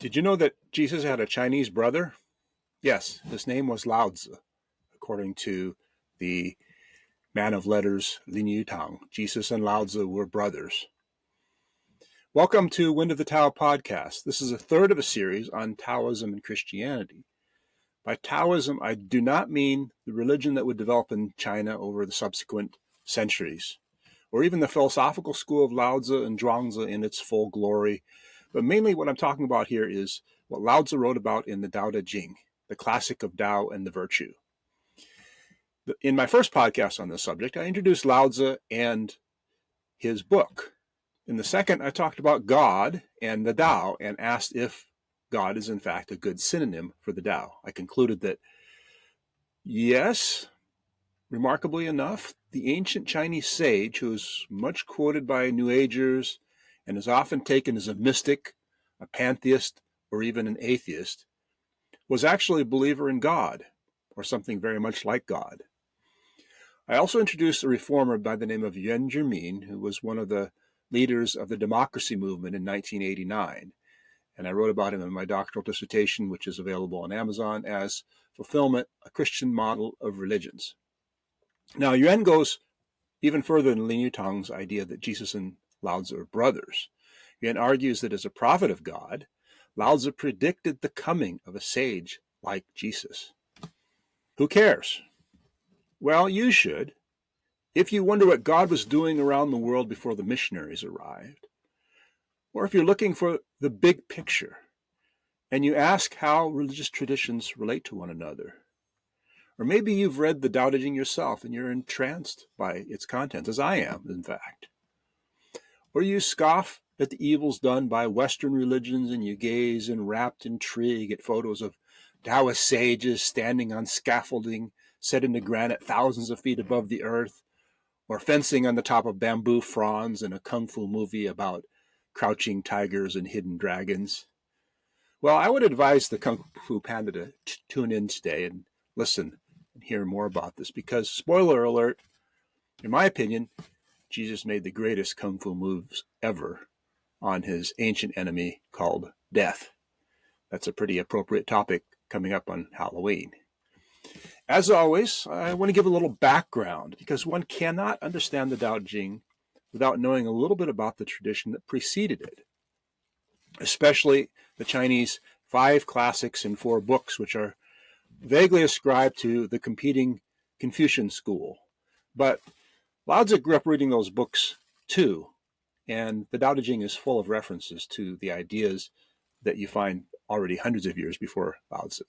Did you know that Jesus had a Chinese brother? Yes, his name was Lao Zi, according to the man of letters Lin Yutang. Jesus and Lao Zi were brothers. Welcome to Wind of the Tao podcast. This is a third of a series on Taoism and Christianity. By Taoism, I do not mean the religion that would develop in China over the subsequent centuries, or even the philosophical school of Lao Tzu and Zhuangzi in its full glory. But mainly what I'm talking about here is what Lao Tzu wrote about in the Tao Te Ching, the classic of Tao and the virtue. In my first podcast on this subject, I introduced Lao Tzu and his book. In the second, I talked about God and the Tao and asked if God is in fact a good synonym for the Tao. I concluded that yes, remarkably enough, the ancient Chinese sage, who is much quoted by New Agers and is often taken as a mystic, a pantheist, or even an atheist, was actually a believer in God, or something very much like God. I also introduced a reformer by the name of Yuan Zhimin, who was one of the leaders of the democracy movement in 1989. And I wrote about him in my doctoral dissertation, which is available on Amazon, as Fulfillment, a Christian Model of Religions. Now, Yuan goes even further than Lin Yutang's idea that Jesus and Lao Tzu are brothers. Yuan argues that as a prophet of God, Lao Tzu predicted the coming of a sage like Jesus. Who cares? Well, you should. If you wonder what God was doing around the world before the missionaries arrived, or if you're looking for the big picture, and you ask how religious traditions relate to one another, or maybe you've read the Tao Te Ching yourself and you're entranced by its contents, as I am, in fact. Or you scoff at the evils done by Western religions and you gaze in rapt intrigue at photos of Taoist sages standing on scaffolding set into granite thousands of feet above the earth, or fencing on the top of bamboo fronds in a kung fu movie about crouching tigers and hidden dragons. Well, I would advise the Kung Fu Panda to tune in today and listen and hear more about this because, spoiler alert, in my opinion, Jesus made the greatest Kung Fu moves ever on his ancient enemy called death. That's a pretty appropriate topic coming up on Halloween. As always, I want to give a little background because one cannot understand the Tao Te Ching without knowing a little bit about the tradition that preceded it, especially the Chinese 5 classics and 4 books, which are vaguely ascribed to the competing Confucian school. But Lao Tzu grew up reading those books too, and the Tao Te Ching is full of references to the ideas that you find already hundreds of years before Lao Tzu.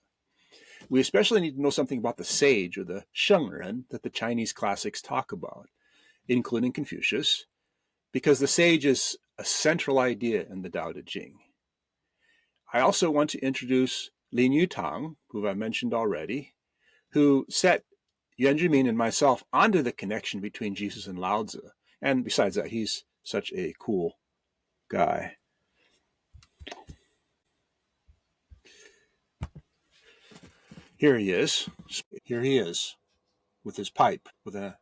We especially need to know something about the sage or the shengren that the Chinese classics talk about, including Confucius, because the sage is a central idea in the Tao Te Ching. I also want to introduce Lin Yutang, who I mentioned already, who set Yuan Zhimin and myself onto the connection between Jesus and Lao Tzu. And besides that, he's such a cool guy. Here he is. Here he is with his pipe, with a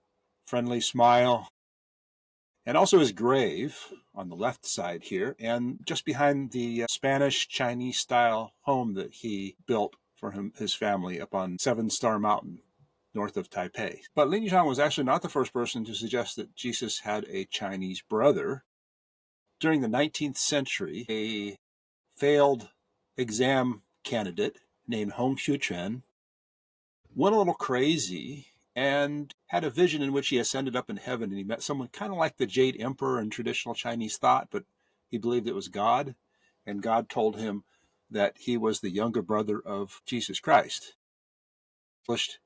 friendly smile, and also his grave on the left side here, and just behind the Spanish-Chinese style home that he built for his family up on 7-Star Mountain, north of Taipei. But Lin Yutang was actually not the first person to suggest that Jesus had a Chinese brother. During the 19th century, a failed exam candidate named Hong Xiuquan went a little crazy and had a vision in which he ascended up in heaven and he met someone kind of like the Jade Emperor in traditional Chinese thought, but he believed it was God, and God told him that he was the younger brother of Jesus Christ.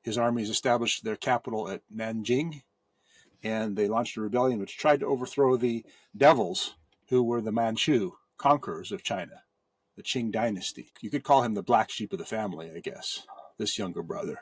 His armies established their capital at Nanjing, and they launched a rebellion which tried to overthrow the devils who were the Manchu conquerors of China, the Tang Dynasty. You could call him the black sheep of the family, I guess, this younger brother.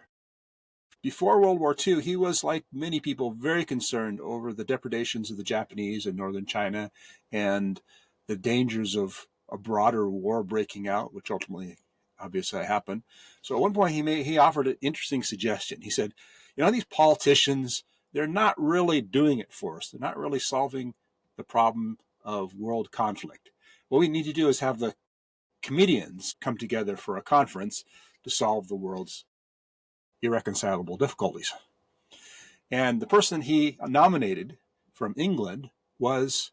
Before World War II, he was, like many people, very concerned over the depredations of the Japanese in northern China and the dangers of a broader war breaking out, which ultimately, obviously, happened. So at one point, he offered an interesting suggestion. He said, these politicians, they're not really doing it for us. They're not really solving the problem of world conflict. What we need to do is have the comedians come together for a conference to solve the world's irreconcilable difficulties. And the person he nominated from England was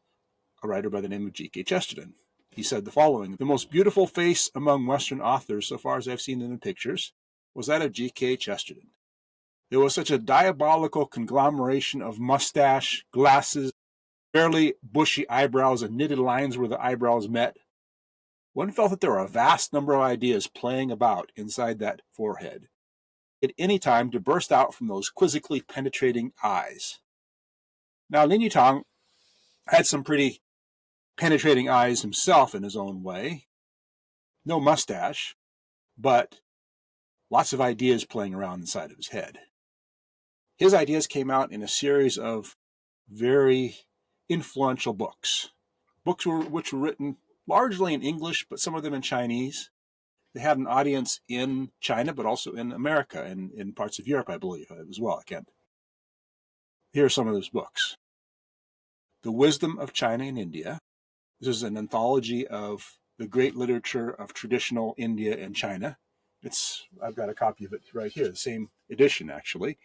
a writer by the name of G.K. Chesterton. He said the following: "The most beautiful face among Western authors, so far as I've seen them in pictures, was that of G.K. Chesterton. There was such a diabolical conglomeration of mustache, glasses, fairly bushy eyebrows, and knitted lines where the eyebrows met. One felt that there were a vast number of ideas playing about inside that forehead, at any time to burst out from those quizzically penetrating eyes." Now, Lin Yutang had some pretty penetrating eyes himself in his own way. No mustache, but lots of ideas playing around inside of his head. His ideas came out in a series of very influential books. Books which were written largely in English, but some of them in Chinese. They had an audience in China, but also in America and in parts of Europe, I believe, as well. Here are some of those books. The Wisdom of China and India. This is an anthology of the great literature of traditional India and China. I've got a copy of it right here, the same edition, actually.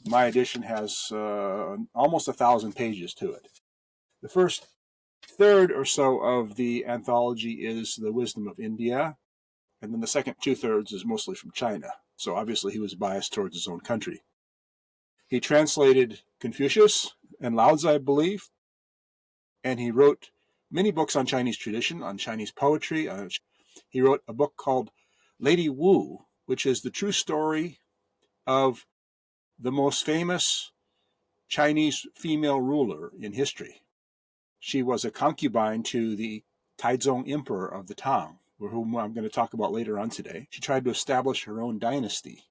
My edition has almost 1,000 pages to it. The first third or so of the anthology is the Wisdom of India, and then the second 2/3 is mostly from China. So obviously he was biased towards his own country. He translated Confucius and Lao Zi, I believe, and he wrote many books on Chinese tradition, on Chinese poetry. He wrote a book called Lady Wu, which is the true story of the most famous Chinese female ruler in history. She was a concubine to the Taizong Emperor of the Tang, whom I'm going to talk about later on today. She tried to establish her own dynasty.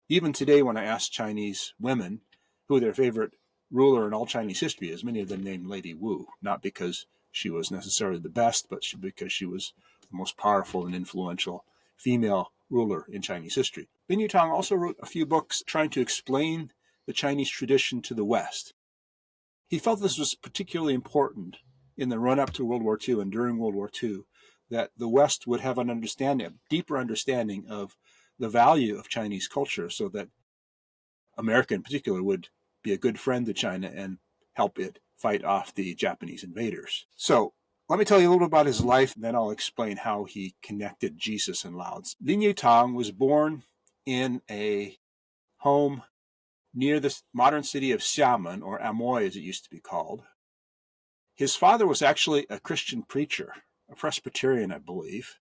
Even today, when I ask Chinese women who their favorite ruler in all Chinese history is, many of them name Lady Wu, not because she was necessarily the best, but because she was the most powerful and influential female ruler in Chinese history. Lin Yutang also wrote a few books trying to explain the Chinese tradition to the West. He felt this was particularly important in the run-up to World War II and during World War II, that the West would have a deeper understanding of the value of Chinese culture, so that America in particular would be a good friend to China and help it fight off the Japanese invaders. So let me tell you a little bit about his life, and then I'll explain how he connected Jesus and Lao Zi. Lin Yutang was born in a home near the modern city of Xiamen, or Amoy as it used to be called. His father was actually a Christian preacher, a Presbyterian, I believe.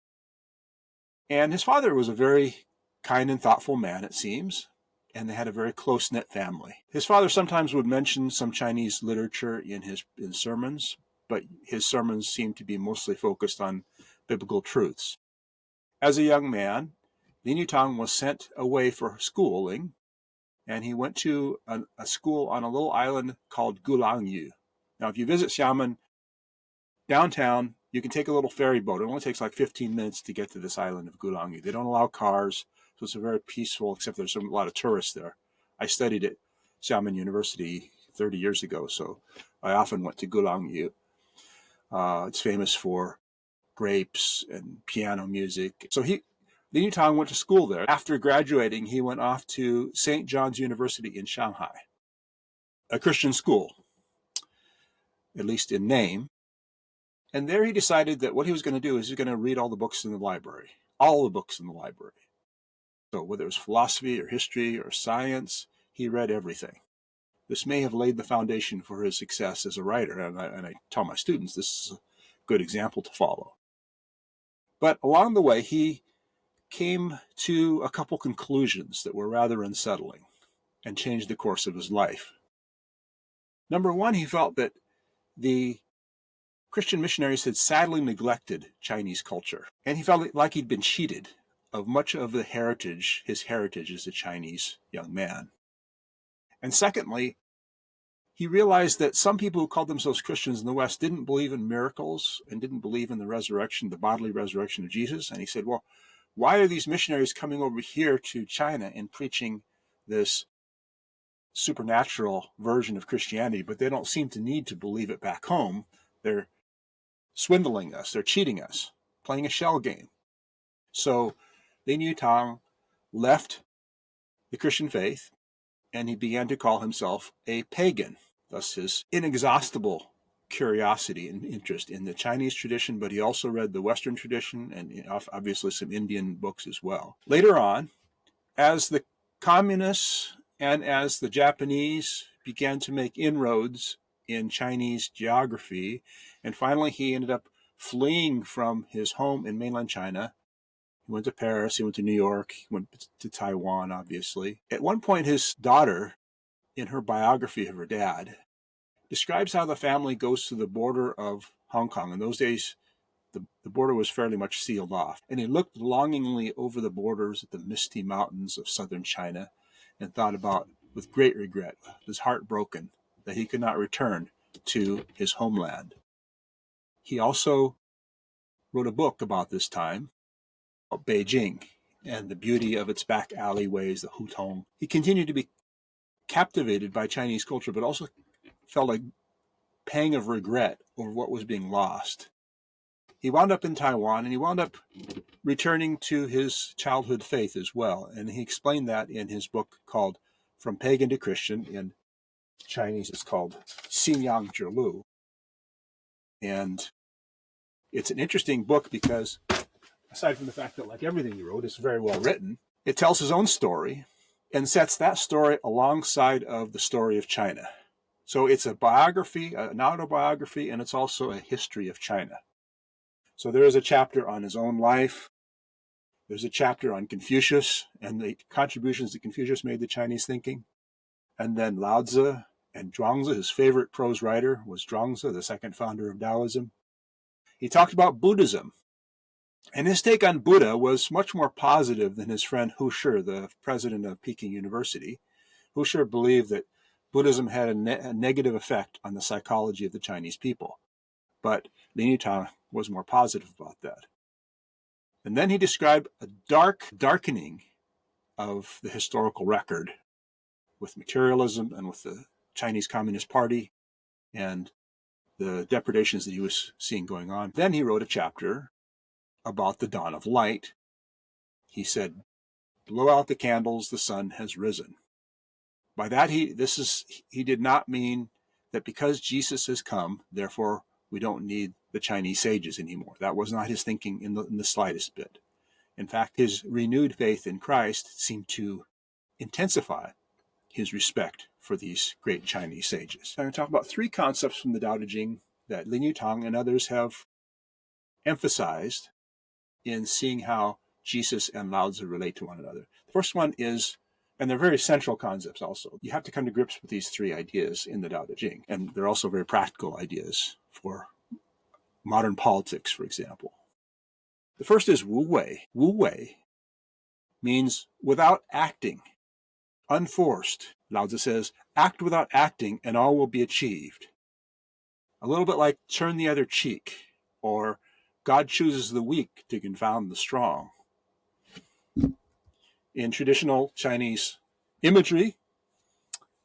And his father was a very kind and thoughtful man, it seems, and they had a very close-knit family. His father sometimes would mention some Chinese literature in his sermons, but his sermons seemed to be mostly focused on biblical truths. As a young man, Lin Yutang was sent away for schooling, and he went to a school on a little island called Gulangyu. Now, if you visit Xiamen downtown, you can take a little ferry boat. It only takes like 15 minutes to get to this island of Gulangyu. They don't allow cars, so it's a very peaceful, except there's a lot of tourists there. I studied at Xiamen University 30 years ago, so I often went to Gulangyu. It's famous for grapes and piano music. So Lin Yutang went to school there. After graduating, he went off to St. John's University in Shanghai, a Christian school, at least in name. And there he decided that what he was going to do is he was going to read all the books in the library, all the books in the library. So whether it was philosophy or history or science, he read everything. This may have laid the foundation for his success as a writer, and I tell my students this is a good example to follow. But along the way, he came to a couple conclusions that were rather unsettling and changed the course of his life. Number one, he felt that the Christian missionaries had sadly neglected Chinese culture, and he felt like he'd been cheated of much of his heritage as a Chinese young man. And secondly, he realized that some people who called themselves Christians in the West didn't believe in miracles and didn't believe in the resurrection, the bodily resurrection of Jesus. And he said, well, why are these missionaries coming over here to China and preaching this supernatural version of Christianity, but they don't seem to need to believe it back home? They're swindling us. They're cheating us. playing a shell game. So Lin Yutang left the Christian faith, and he began to call himself a pagan. Thus his inexhaustible curiosity and interest in the Chinese tradition, but he also read the Western tradition and obviously some Indian books as well. Later on, as the communists and as the Japanese began to make inroads in Chinese geography, and finally he ended up fleeing from his home in mainland China. He went to Paris, he went to New York, he went to Taiwan, obviously. At one point, his daughter, in her biography of her dad, describes how the family goes to the border of Hong Kong. In those days, the border was fairly much sealed off. And he looked longingly over the borders at the misty mountains of southern China and thought about, with great regret, his heart broken, that he could not return to his homeland. He also wrote a book about this time, about Beijing and the beauty of its back alleyways, the hutong. He continued to be captivated by Chinese culture, but also felt a pang of regret over what was being lost. He wound up in Taiwan, and he wound up returning to his childhood faith as well. And he explained that in his book called From Pagan to Christian. In Chinese, it's called Xinyang Zhilu. And it's an interesting book because, aside from the fact that, like everything he wrote, it's very well written, it tells his own story and sets that story alongside of the story of China. So it's a biography, an autobiography, and it's also a history of China. So there is a chapter on his own life. There's a chapter on Confucius and the contributions that Confucius made to Chinese thinking. And then Lao Zi and Zhuangzi, his favorite prose writer was Zhuangzi, the second founder of Taoism. He talked about Buddhism. And his take on Buddha was much more positive than his friend Hu Shi, the president of Peking University. Hu Shi believed that Buddhism had a negative effect on the psychology of the Chinese people. But Lin Yutang was more positive about that. And then he described a darkening of the historical record with materialism and with the Chinese Communist Party and the depredations that he was seeing going on. Then he wrote a chapter about the dawn of light. He said, "Blow out the candles, the sun has risen." By that, he did not mean that because Jesus has come, therefore we don't need the Chinese sages anymore. That was not his thinking in the slightest bit. In fact, his renewed faith in Christ seemed to intensify his respect for these great Chinese sages. I'm going to talk about three concepts from the Tao Te Ching that Lin Yutang and others have emphasized in seeing how Jesus and Lao Zi relate to one another. The first one is, and they're very central concepts also, you have to come to grips with these three ideas in the Tao Te Ching. And they're also very practical ideas for modern politics, for example. The first is Wu Wei. Wu Wei means without acting, unforced. Lao Tzu says, act without acting and all will be achieved. A little bit like turn the other cheek, or God chooses the weak to confound the strong. In traditional Chinese imagery,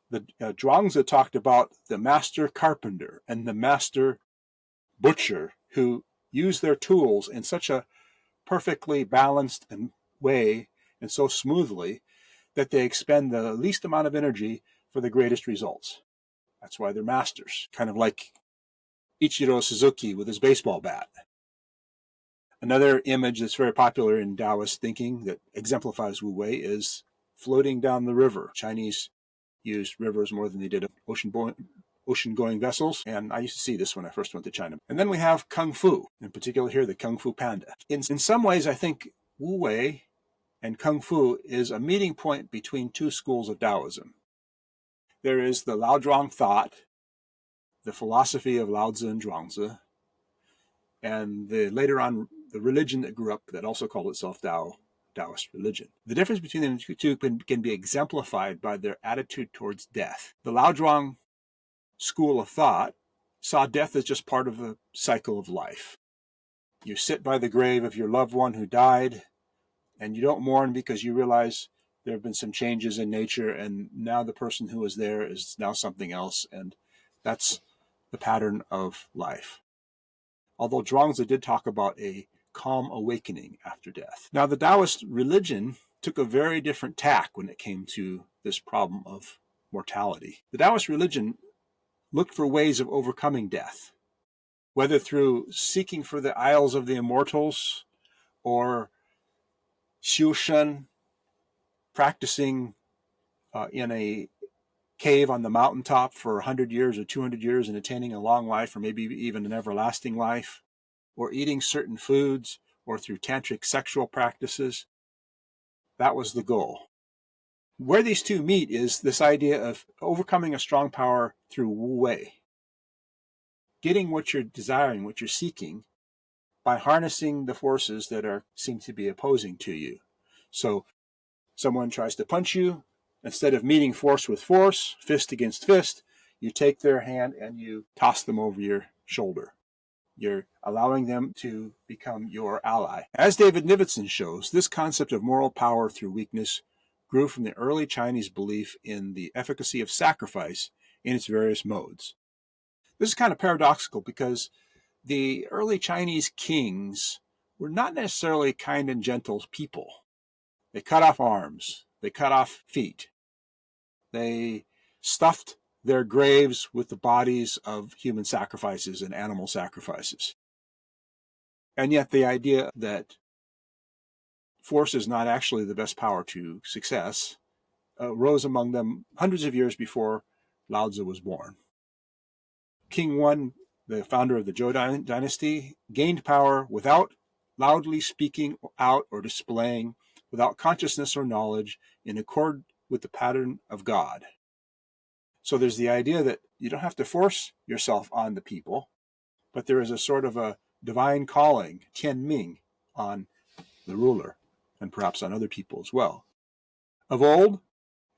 the Zhuangzi talked about the master carpenter and the master butcher who use their tools in such a perfectly balanced way and so smoothly that they expend the least amount of energy for the greatest results. That's why they're masters, kind of like Ichiro Suzuki with his baseball bat. Another image that's very popular in Taoist thinking that exemplifies Wu Wei is floating down the river. Chinese used rivers more than they did ocean-going vessels, and I used to see this when I first went to China. And then we have Kung Fu, in particular here, the Kung Fu Panda. In some ways, I think Wu Wei and Kung Fu is a meeting point between two schools of Taoism. There is the Lao Zhuang thought, the philosophy of Lao Tzu and Zhuangzi, and later on the religion that grew up that also called itself Taoist religion. The difference between the two can be exemplified by their attitude towards death. The Lao Zhuang school of thought saw death as just part of the cycle of life. You sit by the grave of your loved one who died, and you don't mourn because you realize there have been some changes in nature, and now the person who was there is now something else, and that's the pattern of life. Although Zhuangzi did talk about a calm awakening after death. Now, the Taoist religion took a very different tack when it came to this problem of mortality. The Taoist religion looked for ways of overcoming death, whether through seeking for the isles of the immortals or Xiuquan, practicing in a cave on the mountaintop for 100 years or 200 years and attaining a long life or maybe even an everlasting life, or eating certain foods, or through tantric sexual practices. That was the goal. Where these two meet is this idea of overcoming a strong power through Wu Wei, getting what you're desiring, what you're seeking, by harnessing the forces that seem to be opposing to you. So someone tries to punch you, instead of meeting force with force, fist against fist, you take their hand and you toss them over your shoulder. You're allowing them to become your ally. As David Nivetson shows, this concept of moral power through weakness grew from the early Chinese belief in the efficacy of sacrifice in its various modes. This is kind of paradoxical because the early Chinese kings were not necessarily kind and gentle people. They cut off arms. They cut off feet. They stuffed their graves with the bodies of human sacrifices and animal sacrifices. And yet the idea that force is not actually the best power to success rose among them hundreds of years before Lao Zi was born. King Wen, the founder of the Zhou Dynasty, gained power without loudly speaking out or displaying, without consciousness or knowledge, in accord with the pattern of God. So there's the idea that you don't have to force yourself on the people, but there is a sort of a divine calling, tianming, on the ruler, and perhaps on other people as well. Of old,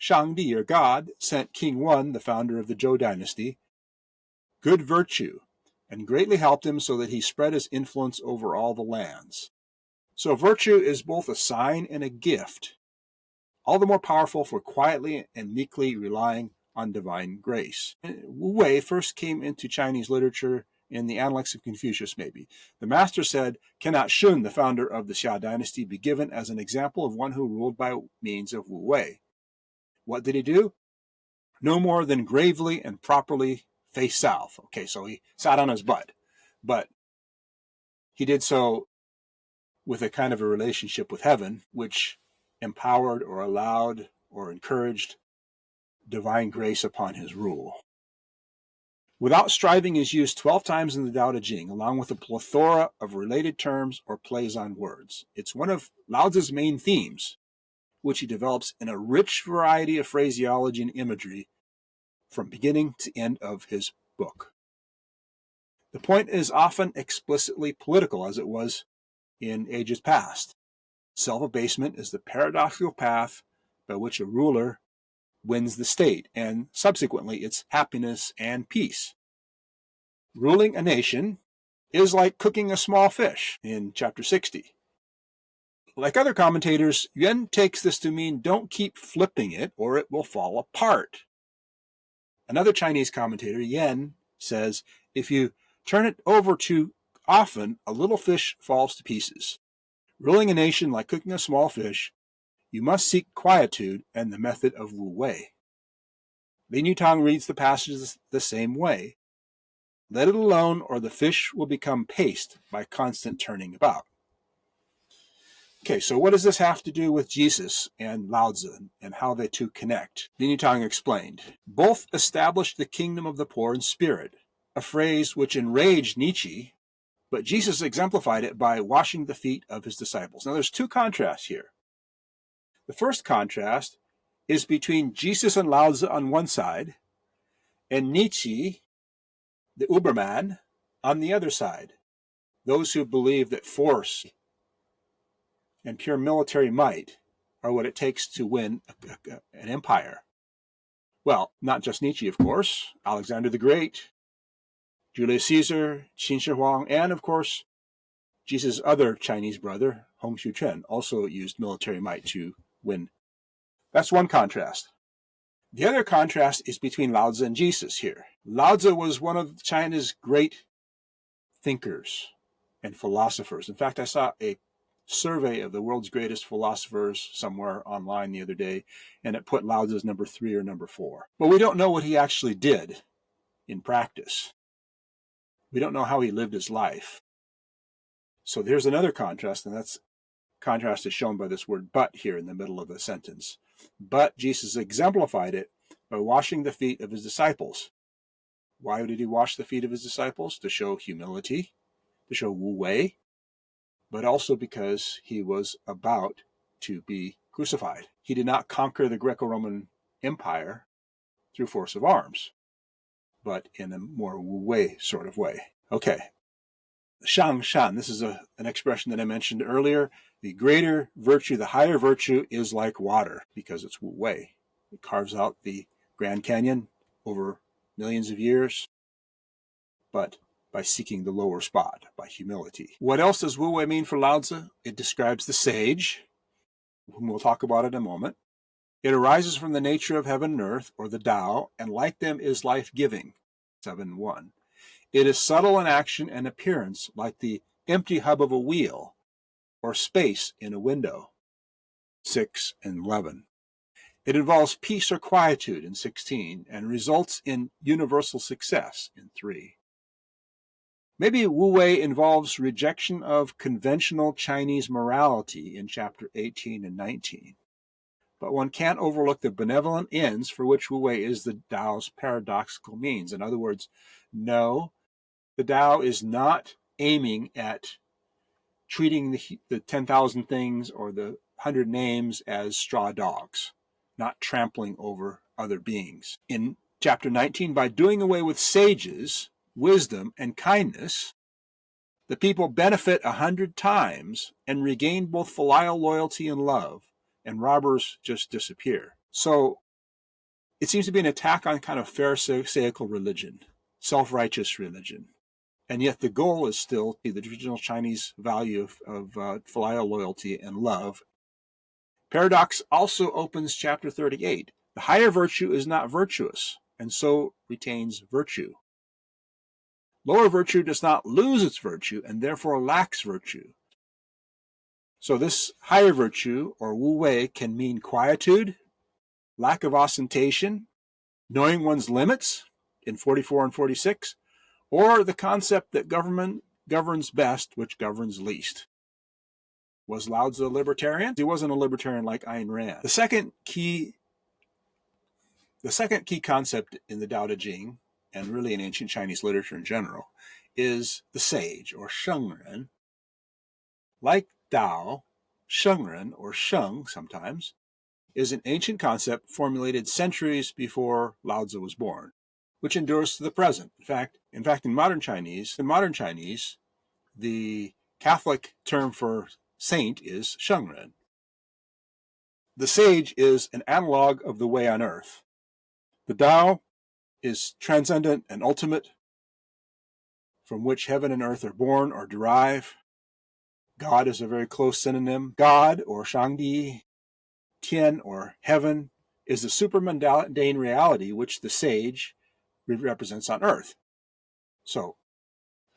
Shangdi, or God, sent King Wen, the founder of the Zhou Dynasty, good virtue, and greatly helped him so that he spread his influence over all the lands. So virtue is both a sign and a gift, all the more powerful for quietly and meekly relying on divine grace. Wu Wei first came into Chinese literature in the Analects of Confucius, maybe. The master said, "Cannot Shun, the founder of the Xia dynasty, be given as an example of one who ruled by means of Wu Wei? What did he do? No more than gravely and properly face south." Okay, so he sat on his butt, but he did so with a kind of a relationship with heaven, which empowered or allowed or encouraged divine grace upon his rule. Without striving is used 12 times in the Tao Te Ching, along with a plethora of related terms or plays on words. It's one of Lao Tzu's main themes, which he develops in a rich variety of phraseology and imagery from beginning to end of his book. The point is often explicitly political, as it was in ages past. Self-abasement is the paradoxical path by which a ruler wins the state, and subsequently its happiness and peace. Ruling a nation is like cooking a small fish in chapter 60. Like other commentators, Yuan takes this to mean don't keep flipping it or it will fall apart. Another Chinese commentator, Yan, says if you turn it over too often, a little fish falls to pieces. Ruling a nation like cooking a small fish, you must seek quietude and the method of Wu Wei. Lin Yutang reads the passages the same way. Let it alone, or the fish will become paste by constant turning about. Okay, so what does this have to do with Jesus and Lao Zi and how they two connect? Lin Yutang explained. Both established the kingdom of the poor in spirit, a phrase which enraged Nietzsche, but Jesus exemplified it by washing the feet of his disciples. Now there's two contrasts here. The first contrast is between Jesus and Lao Zi on one side, and Nietzsche, the Uberman, on the other side. Those who believe that force and pure military might are what it takes to win an empire. Well, not just Nietzsche, of course. Alexander the Great, Julius Caesar, Qin Shi Huang, and, of course, Jesus' other Chinese brother, Hong Xiuquan, also used military might to win. That's one contrast. The other contrast is between Lao Tzu and Jesus here. Lao Tzu was one of China's great thinkers, and philosophers. In fact, I saw a survey of the world's greatest philosophers somewhere online the other day, and it put Lao Tzu as number 3 or number 4. But we don't know what he actually did in practice. We don't know how he lived his life. So there's another contrast, and that's contrast is shown by this word but here in the middle of the sentence. But Jesus exemplified it by washing the feet of his disciples. Why did he wash the feet of his disciples? To show humility, to show wu wei, but also because he was about to be crucified. He did not conquer the Greco-Roman Empire through force of arms, but in a more wu wei sort of way. Okay. Shang Shan, this is an expression that I mentioned earlier. The greater virtue, the higher virtue is like water because it's wu wei. It carves out the Grand Canyon over millions of years, but by seeking the lower spot, by humility. What else does wu wei mean for Lao Tzu? It describes the sage, whom we'll talk about in a moment. It arises from the nature of heaven and earth, or the Tao, and like them is life-giving, 7.1. It is subtle in action and appearance, like the empty hub of a wheel, or space in a window, 6 and 11. It involves peace or quietude in 16, and results in universal success in 3. Maybe wu wei involves rejection of conventional Chinese morality in chapter 18 and 19. But one can't overlook the benevolent ends for which wu wei is the Tao's paradoxical means. In other words, no, the Tao is not aiming at treating the 10,000 things or the 100 names as straw dogs, not trampling over other beings. In chapter 19, by doing away with sages, wisdom, and kindness, the people benefit 100 times and regain both filial loyalty and love, and robbers just disappear. So it seems to be an attack on kind of pharisaical religion, self-righteous religion. And yet the goal is still the traditional Chinese value of filial loyalty and love. Paradox also opens chapter 38. The higher virtue is not virtuous, and so retains virtue. Lower virtue does not lose its virtue, and therefore lacks virtue. So this higher virtue, or wu wei, can mean quietude, lack of ostentation, knowing one's limits in 44 and 46, or the concept that government governs best, which governs least. Was Lao Tzu a libertarian? He wasn't a libertarian like Ayn Rand. The second key concept in the Tao Te Ching, and really in ancient Chinese literature in general, is the sage, or shengren. Like Tao, shengren, or sheng sometimes, is an ancient concept formulated centuries before Lao Tzu was born, which endures to the present. In fact, in modern Chinese, the Catholic term for saint is shengren. The sage is an analog of the way on earth. The Tao is transcendent and ultimate, from which heaven and earth are born or derive. God is a very close synonym. God, or Shangdi, Tian, or heaven, is the supermundane reality which the sage represents on earth. So,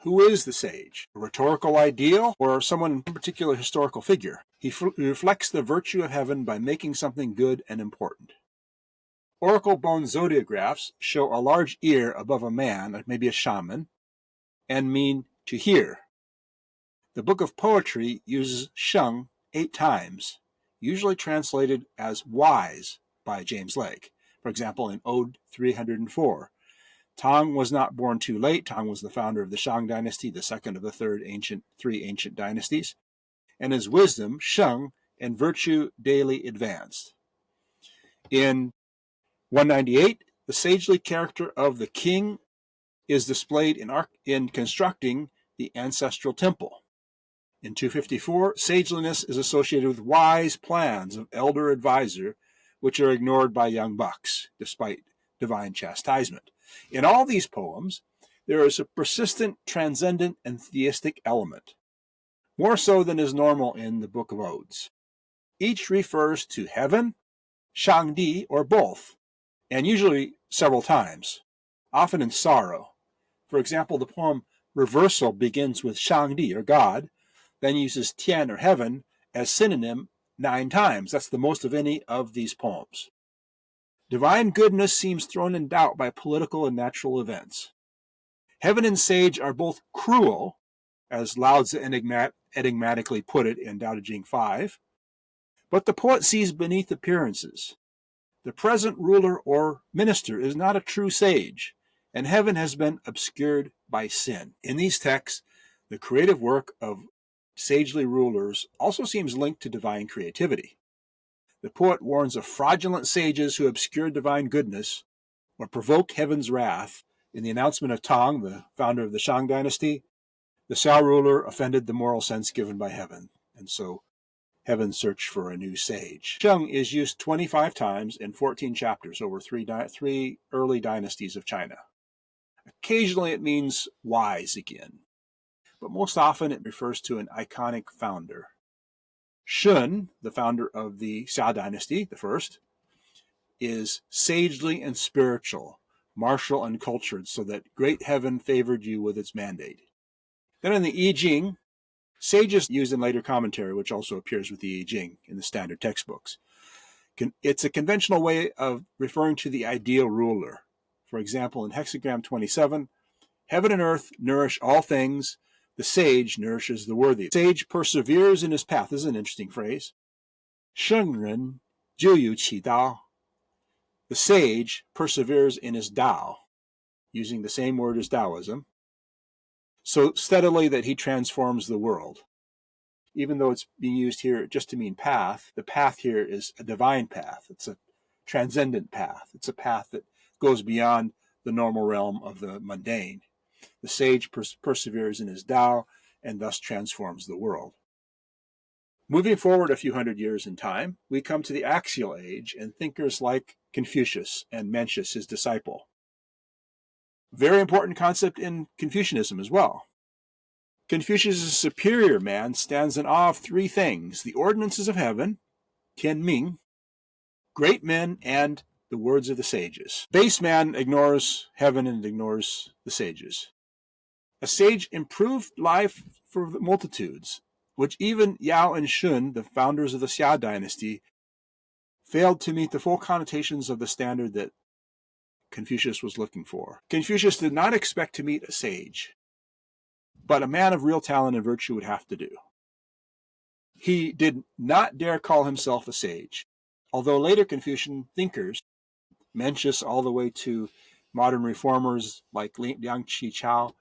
who is the sage? A rhetorical ideal, or someone, a particular historical figure? He reflects the virtue of heaven by making something good and important. Oracle bone zodiagraphs show a large ear above a man, maybe a shaman, and mean to hear. The Book of Poetry uses sheng 8 times, usually translated as wise by James Lake. For example, in Ode 304, Tang was not born too late. Tang was the founder of the Tang Dynasty, the second of the three ancient dynasties, and his wisdom, sheng, and virtue daily advanced. In 198, the sagely character of the king is displayed in constructing the ancestral temple. In 254, sageliness is associated with wise plans of elder advisor, which are ignored by young bucks, despite divine chastisement. In all these poems, there is a persistent, transcendent, and theistic element, more so than is normal in the Book of Odes. Each refers to heaven, Shangdi, or both, and usually several times, often in sorrow. For example, the poem reversal begins with Shangdi, or God, then uses Tian, or heaven, as synonym 9 times. That's the most of any of these poems. Divine goodness seems thrown in doubt by political and natural events. Heaven and sage are both cruel, as Lao Zi enigmatically put it in Tao Te Ching 5, but the poet sees beneath appearances. The present ruler or minister is not a true sage, and heaven has been obscured by sin. In these texts, the creative work of sagely rulers also seems linked to divine creativity. The poet warns of fraudulent sages who obscure divine goodness or provoke heaven's wrath. In the announcement of Tang, the founder of the Tang Dynasty, the Xiao ruler offended the moral sense given by heaven, and so heaven searched for a new sage. Sheng is used 25 times in 14 chapters over three early dynasties of China. Occasionally it means wise again, but most often it refers to an iconic founder. Shun, the founder of the Xiao Dynasty, the first, is sagely and spiritual, martial and cultured, so that great heaven favored you with its mandate. Then in the I Ching, sage is used in later commentary, which also appears with the I Ching in the standard textbooks. It's a conventional way of referring to the ideal ruler. For example, in hexagram 27, heaven and earth nourish all things. The sage nourishes the worthy. The sage perseveres in his path. This is an interesting phrase. Sheng ren jiu yu qi dao. The sage perseveres in his Tao, using the same word as Taoism, so steadily that he transforms the world. Even though it's being used here just to mean path, the path here is a divine path. It's a transcendent path. It's a path that goes beyond the normal realm of the mundane. The sage perseveres in his Tao and thus transforms the world. Moving forward a few hundred years in time, we come to the axial age and thinkers like Confucius and Mencius, his disciple. Very important concept in Confucianism as well. Confucius' superior man stands in awe of 3 things: the ordinances of heaven, Tian Ming, great men, and the words of the sages. Base man ignores heaven and ignores the sages. A sage improved life for the multitudes, which even Yao and Shun, the founders of the Xia dynasty, failed to meet the full connotations of the standard that Confucius was looking for. Confucius did not expect to meet a sage, but a man of real talent and virtue would have to do. He did not dare call himself a sage, although later Confucian thinkers, Mencius all the way to modern reformers like Liang Qichao,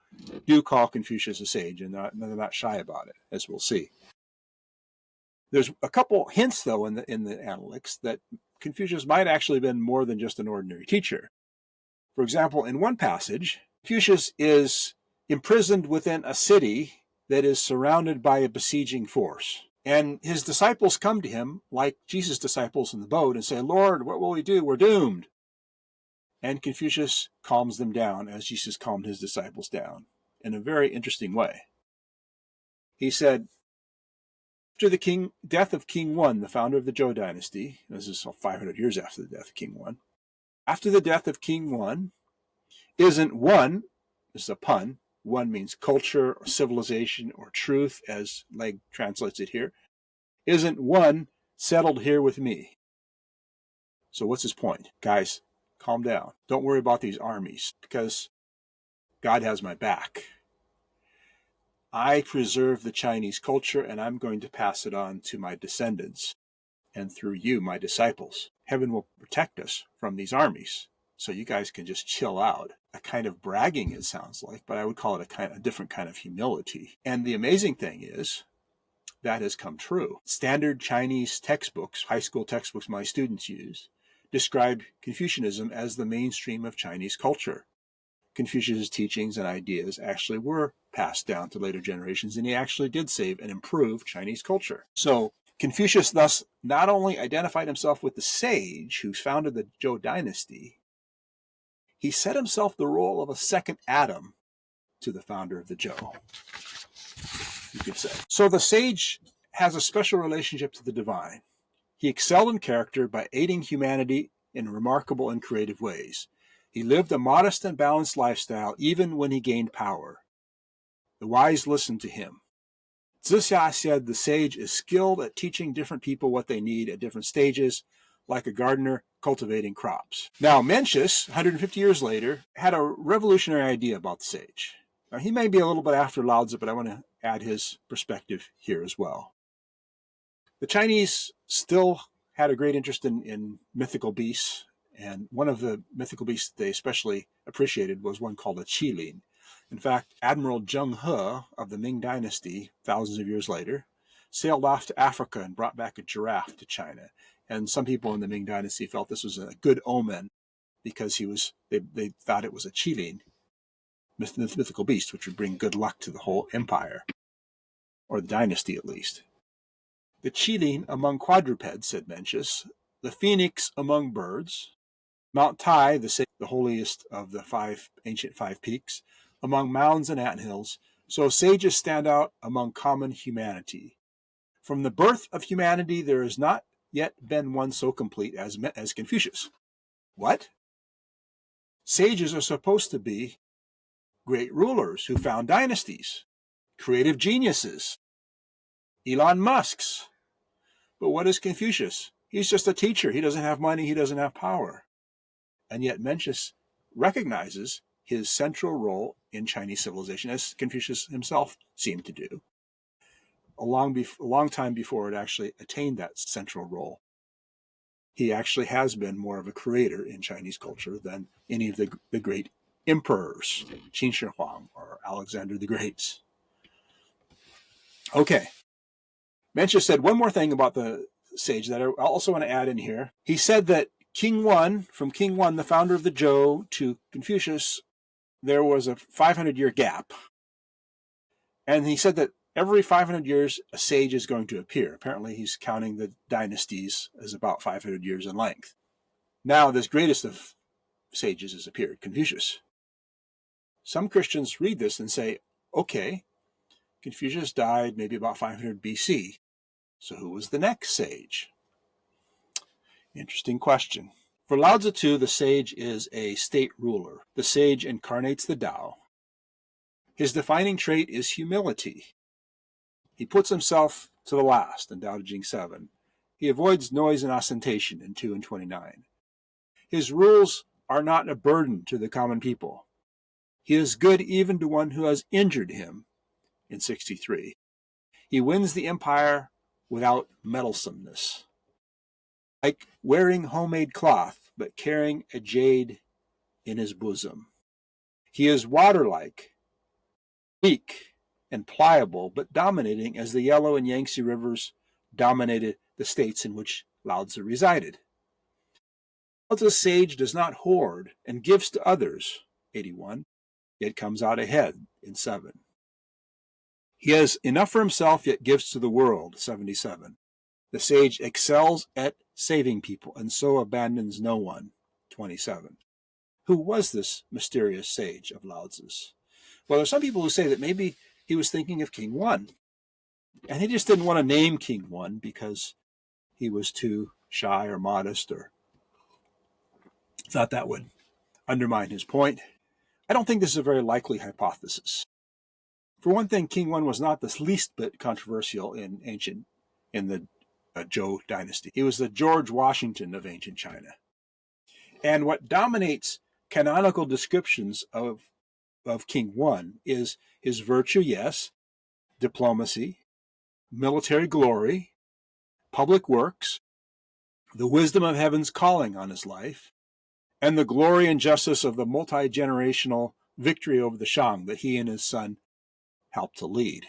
do call Confucius a sage, and they're not shy about it, as we'll see. There's a couple hints, though, in the Analects that Confucius might actually have been more than just an ordinary teacher. For example, in one passage, Confucius is imprisoned within a city that is surrounded by a besieging force. And his disciples come to him, like Jesus' disciples in the boat, and say, "Lord, what will we do? We're doomed." And Confucius calms them down, as Jesus calmed his disciples down, in a very interesting way. He said, after the death of King Wan, the founder of the Zhou dynasty, this is 500 years after the death of King Wan, after the death of King Wan, isn't one, this is a pun, one means culture or civilization or truth, as Legge translates it here, isn't one settled here with me? So what's his point? Guys, calm down. Don't worry about these armies, because God has my back. I preserve the Chinese culture, and I'm going to pass it on to my descendants, and through you, my disciples. Heaven will protect us from these armies, so you guys can just chill out. A kind of bragging, it sounds like, but I would call it a different kind of humility. And the amazing thing is, that has come true. Standard Chinese textbooks, high school textbooks my students use, describe Confucianism as the mainstream of Chinese culture. Confucius' teachings and ideas actually were passed down to later generations, and he actually did save and improve Chinese culture. So Confucius thus not only identified himself with the sage who founded the Zhou dynasty, he set himself the role of a second Adam to the founder of the Zhou, you could say. So the sage has a special relationship to the divine. He excelled in character by aiding humanity in remarkable and creative ways. He lived a modest and balanced lifestyle even when he gained power. The wise listen to him. Zixia said the sage is skilled at teaching different people what they need at different stages, like a gardener cultivating crops. Now, Mencius, 150 years later, had a revolutionary idea about the sage. Now, he may be a little bit after Lao Zi, but I want to add his perspective here as well. The Chinese still had a great interest in mythical beasts, and one of the mythical beasts they especially appreciated was one called a qilin. In fact, Admiral Zheng He of the Ming Dynasty, thousands of years later, sailed off to Africa and brought back a giraffe to China. And some people in the Ming Dynasty felt this was a good omen because they thought it was a qilin, mythical beast, which would bring good luck to the whole empire, or the dynasty at least. The qilin among quadrupeds, said Mencius, the phoenix among birds, Mount Tai, the holiest of the ancient five peaks, among mounds and anthills, so sages stand out among common humanity. From the birth of humanity, there has not yet been one so complete as Confucius. What? Sages are supposed to be great rulers who found dynasties, creative geniuses, Elon Musks. But what is Confucius? He's just a teacher. He doesn't have money. He doesn't have power. And yet Mencius recognizes his central role in Chinese civilization, as Confucius himself seemed to do, a long time before it actually attained that central role. He actually has been more of a creator in Chinese culture than any of the great emperors, Qin Shi Huang or Alexander the Great. Okay. Mencius said one more thing about the sage that I also want to add in here. He said that from King Wan, the founder of the Zhou, to Confucius, there was a 500-year gap. And he said that every 500 years, a sage is going to appear. Apparently, he's counting the dynasties as about 500 years in length. Now, this greatest of sages has appeared, Confucius. Some Christians read this and say, okay, Confucius died maybe about 500 BC. So who was the next sage? Interesting question. For Lao Tzu too, the sage is a state ruler. The sage incarnates the Tao. His defining trait is humility. He puts himself to the last in Tao Te Ching 7. He avoids noise and ostentation in 2 and 29. His rules are not a burden to the common people. He is good even to one who has injured him in 63. He wins the empire without meddlesomeness. Like wearing homemade cloth, but carrying a jade in his bosom. He is water-like, weak and pliable, but dominating as the Yellow and Yangtze rivers dominated the states in which Lao Tzu resided. Lao Tzu's sage does not hoard and gives to others, 81, yet comes out ahead in 7. He has enough for himself, yet gives to the world, 77. The sage excels at saving people, and so abandons no one, 27. Who was this mysterious sage of Lao Tzu's? Well, there are some people who say that maybe he was thinking of King Wan, and he just didn't want to name King Wan because he was too shy or modest, or thought that would undermine his point. I don't think this is a very likely hypothesis. For one thing, King Wan was not the least bit controversial in the Zhou dynasty. He was the George Washington of ancient China. And what dominates canonical descriptions of King Wan is his virtue, yes, diplomacy, military glory, public works, the wisdom of heaven's calling on his life, and the glory and justice of the multi-generational victory over the Shang that he and his son helped to lead.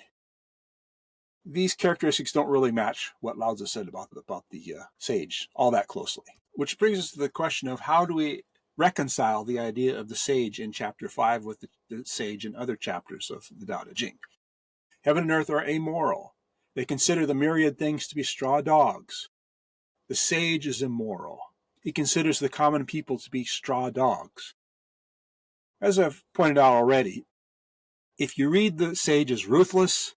These characteristics don't really match what Lao Tzu said about the sage all that closely. Which brings us to the question of how do we reconcile the idea of the sage in chapter 5 with the sage in other chapters of the Tao Te Ching. Heaven and earth are amoral. They consider the myriad things to be straw dogs. The sage is immoral. He considers the common people to be straw dogs. As I've pointed out already, if you read the sage as ruthless,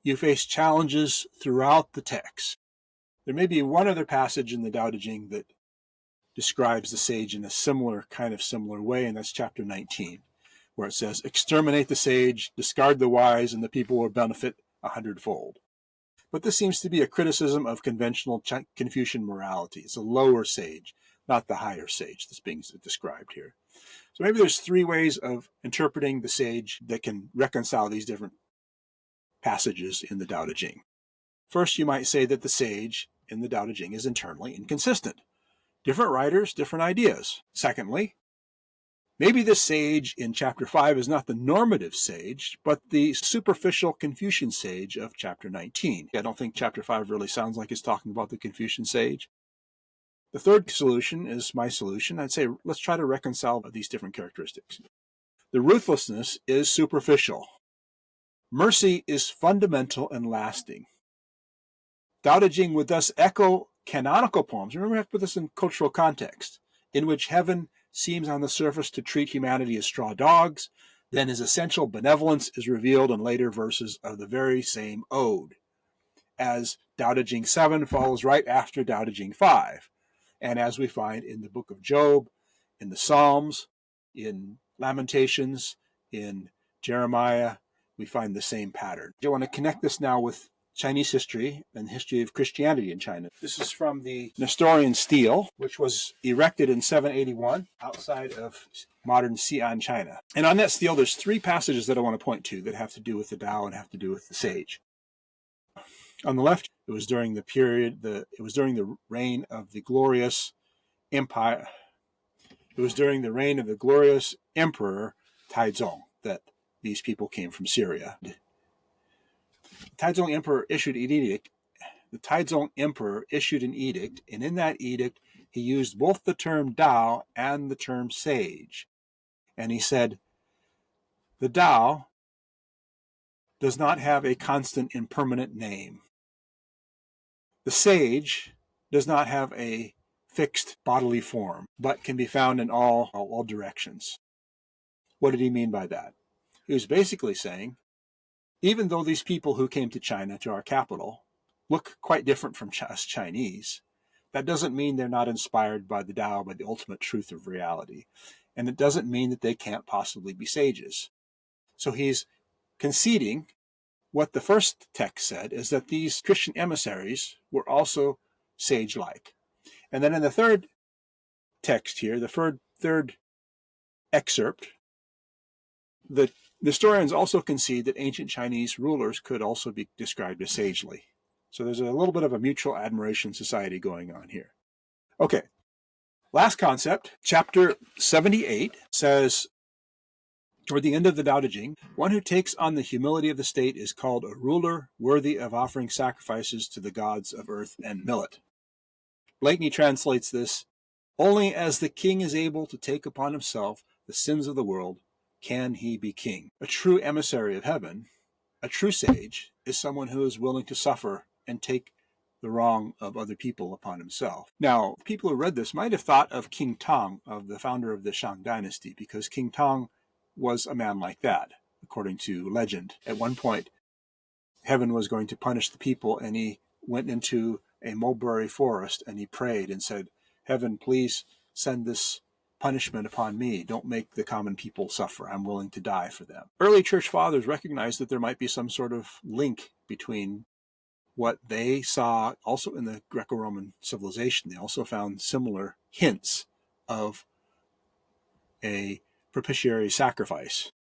you face challenges throughout the text. There may be one other passage in the Tao Te Ching that describes the sage in a similar way, and that's chapter 19, where it says, exterminate the sage, discard the wise, and the people will benefit 100-fold. But this seems to be a criticism of conventional Confucian morality. It's a lower sage, not the higher sage that's being described here. So maybe there's three ways of interpreting the sage that can reconcile these different passages in the Tao Te Ching. First, you might say that the sage in the Tao Te Ching is internally inconsistent. Different writers, different ideas. Secondly, maybe the sage in chapter 5 is not the normative sage, but the superficial Confucian sage of chapter 19. I don't think chapter 5 really sounds like it's talking about the Confucian sage. The third solution is my solution. I'd say let's try to reconcile these different characteristics. The ruthlessness is superficial. Mercy is fundamental and lasting. Tao Te Ching would thus echo canonical poems. Remember, we have to put this in cultural context, in which heaven seems on the surface to treat humanity as straw dogs, then his essential benevolence is revealed in later verses of the very same ode, as Tao Te Ching 7 follows right after Tao Te Ching 5, and as we find in the book of Job, in the Psalms, in Lamentations, in Jeremiah, we find the same pattern. I want to connect this now with Chinese history and the history of Christianity in China. This is from the Nestorian stele, which was erected in 781 outside of modern Xi'an, China. And on that stele, there's three passages that I want to point to that have to do with the Tao and have to do with the sage. On the left, it was during the reign of the glorious empire. It was during the reign of the glorious emperor Taizong that these people came from Syria. The Taizong emperor issued an edict, and in that edict, he used both the term Tao and the term sage. And he said, the Tao does not have a constant and permanent name. The sage does not have a fixed bodily form, but can be found in all directions. What did he mean by that? He was basically saying, even though these people who came to China, to our capital, look quite different from us Chinese, that doesn't mean they're not inspired by the Tao, by the ultimate truth of reality. And it doesn't mean that they can't possibly be sages. So he's conceding what the first text said, is that these Christian emissaries were also sage-like. And then in the third text here, the third excerpt, the historians also concede that ancient Chinese rulers could also be described as sagely. So there's a little bit of a mutual admiration society going on here. Okay, last concept, chapter 78 says, toward the end of the Tao Te Ching, one who takes on the humility of the state is called a ruler worthy of offering sacrifices to the gods of earth and millet. Blakeney translates this, only as the king is able to take upon himself the sins of the world can he be king. A true emissary of heaven, a true sage, is someone who is willing to suffer and take the wrong of other people upon himself. Now, people who read this might have thought of King Tang, of the founder of the Tang Dynasty, because King Tang was a man like that, according to legend. At one point, heaven was going to punish the people, and he went into a mulberry forest, and he prayed and said, heaven, please send this punishment upon me. Don't make the common people suffer. I'm willing to die for them. Early church fathers recognized that there might be some sort of link between what they saw also in the Greco-Roman civilization. They also found similar hints of a propitiatory sacrifice.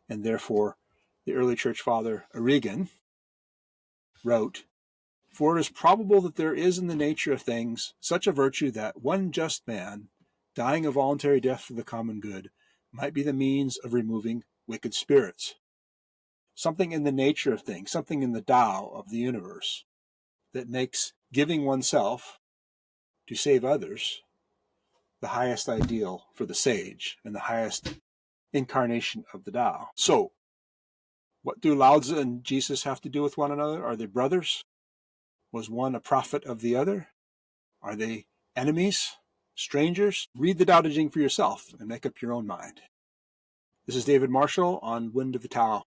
And therefore, the early church father Origen wrote, for it is probable that there is in the nature of things such a virtue that one just man, dying a voluntary death for the common good, might be the means of removing wicked spirits. Something in the nature of things, something in the Tao of the universe, that makes giving oneself to save others the highest ideal for the sage and the highest incarnation of the Tao. So, what do Lao Zi and Jesus have to do with one another? Are they brothers? Was one a prophet of the other? Are they enemies? Strangers? Read the Tao Te Ching for yourself and make up your own mind. This is David Marshall on Wind of the Tao.